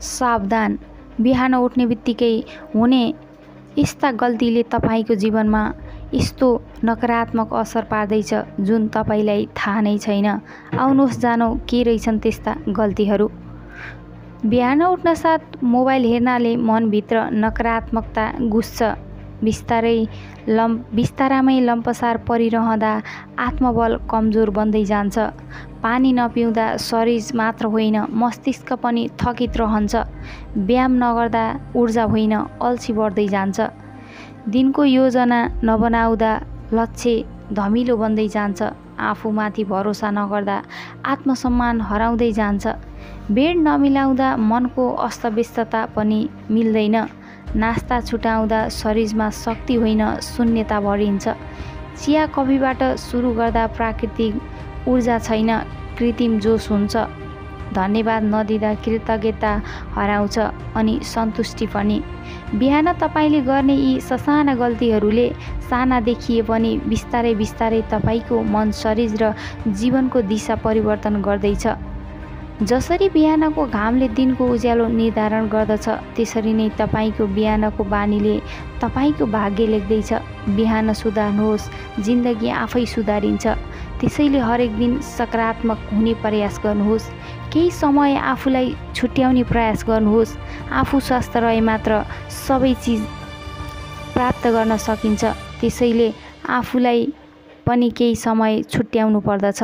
सावधान, बिहान उठ्ने बित्तिकै हुने यस्ता गल्तीले तपाईँको जीवनमा यस्तो नकारात्मक असर पार्दैछ जुन तपाईँलाई थाहा नै छैन। आउनुहोस् जानौँ के रहेछन् त्यस्ता गल्तीहरू। बिहान उठ्नसाथ मोबाइल हेर्नाले मनभित्र नकारात्मकता घुस्छ। बिस्तारामै लम्पसार परिरहँदा आत्मबल कमजोर बन्दै जान्छ। पानी नपिउँदा शरीर मात्र होइन मस्तिष्क पनि थकित रहन्छ। व्यायाम नगर्दा ऊर्जा होइन अल्छी बढ्दै जान्छ। दिनको योजना नबनाउँदा लक्ष्य धमिलो बन्दै जान्छ। आफूमाथि भरोसा नगर्दा आत्मसम्मान हराउँदै जान्छ। बेड नमिलाउँदा मनको अस्तव्यस्तता पनि मिल्दैन। नास्ता छुटाउँदा शरीरमा शक्ति होइन शून्यता बढिन्छ। चिया कफीबाट सुरु गर्दा प्राकृतिक ऊर्जा छैन कृत्रिम जोस हुन्छ। धन्यवाद नदिँदा कृतज्ञता हराउँछ अनि सन्तुष्टि पनि। बिहान तपाईँले गर्ने यी ससाना गल्तीहरूले साना देखिए पनि बिस्तारै बिस्तारै तपाईँको मन, शरीर र जीवनको दिशा परिवर्तन गर्दैछ। जसरी बिहानको घामले दिनको उज्यालो निर्धारण गर्दछ त्यसरी नै तपाईँको बिहानको बानीले तपाईँको भाग्य लेख्दैछ। बिहान सुधार्नुहोस्, जिन्दगी आफै सुधारिन्छ। त्यसैले हरेक दिन सकारात्मक हुने प्रयास गर्नुहोस्। केही समय आफूलाई छुट्याउने प्रयास गर्नुहोस्। आफू स्वस्थ रहे मात्र सबै चिज प्राप्त गर्न सकिन्छ। त्यसैले आफूलाई पनि केही समय छुट्याउनु पर्दछ।